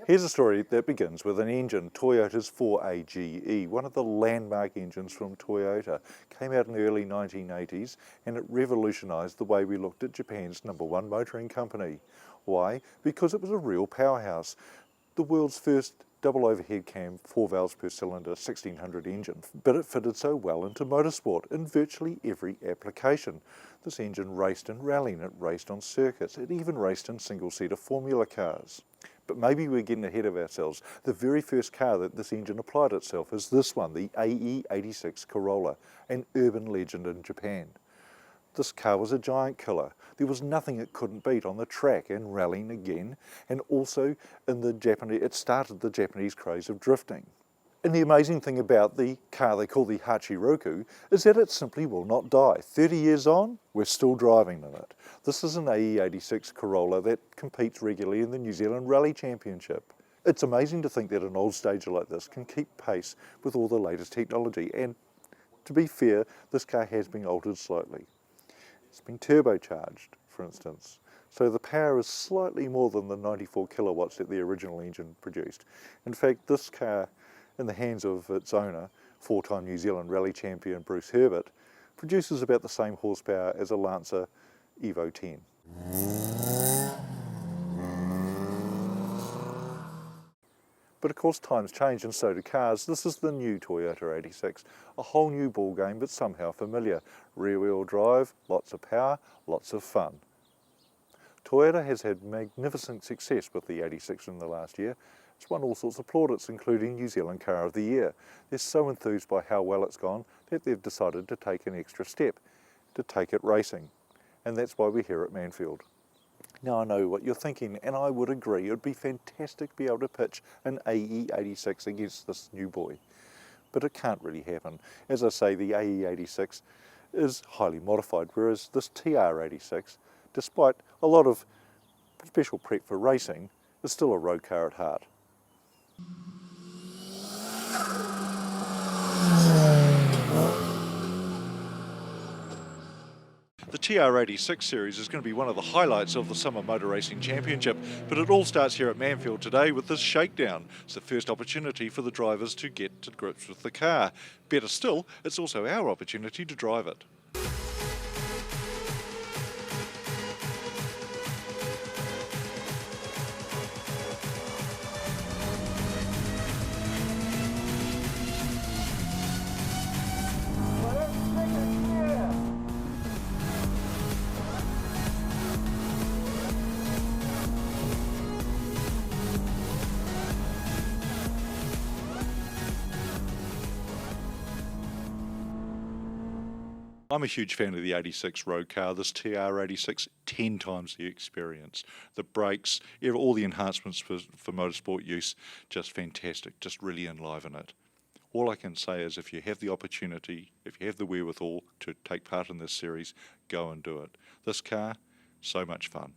Here's a story that begins with an engine, Toyota's 4AGE, one of the landmark engines from Toyota. Came out in the early 1980s and it revolutionised the way we looked at Japan's #1 motoring company. Why? Because it was a real powerhouse. The world's first double overhead cam, 4 valves per cylinder, 1600 engine, but it fitted so well into motorsport in virtually every application. This engine raced in rallying, it raced on circuits, it even raced in single-seater formula cars. But maybe we're getting ahead of ourselves. The very first car that this engine applied itself is this one, the AE86 Corolla, an urban legend in Japan. This car was a giant killer. There was nothing it couldn't beat on the track and rallying again, and also in the Japanese, it started the Japanese craze of drifting. And the amazing thing about the car they call the Hachiroku is that it simply will not die. 30 years on, we're still driving in it. This is an AE86 Corolla that competes regularly in the New Zealand Rally Championship. It's amazing to think that an old stager like this can keep pace with all the latest technology. And to be fair, this car has been altered slightly. It's been turbocharged, for instance. So the power is slightly more than the 94 kilowatts that the original engine produced. In fact, this car, in the hands of its owner, 4-time New Zealand rally champion Bruce Herbert, produces about the same horsepower as a Lancer Evo 10. But of course times change and so do cars. This is the new Toyota 86, a whole new ball game but somehow familiar. Rear wheel drive, lots of power, lots of fun. Toyota has had magnificent success with the 86 in the last year. It's won all sorts of plaudits, including New Zealand Car of the Year. They're so enthused by how well it's gone that they've decided to take an extra step, to take it racing. And that's why we're here at Manfeild. Now I know what you're thinking, and I would agree, it would be fantastic to be able to pitch an AE86 against this new boy. But it can't really happen. As I say, the AE86 is highly modified, whereas this TR86, despite a lot of special prep for racing, is still a road car at heart. The TR86 series is going to be one of the highlights of the Summer Motor Racing Championship, but it all starts here at Manfeild today with this shakedown. It's the first opportunity for the drivers to get to grips with the car. Better still, it's also our opportunity to drive it. I'm a huge fan of the 86 road car, this TR86, 10 times the experience. The brakes, all the enhancements for motorsport use, just fantastic, just really enliven it. All I can say is if you have the opportunity, if you have the wherewithal to take part in this series, go and do it. This car, so much fun.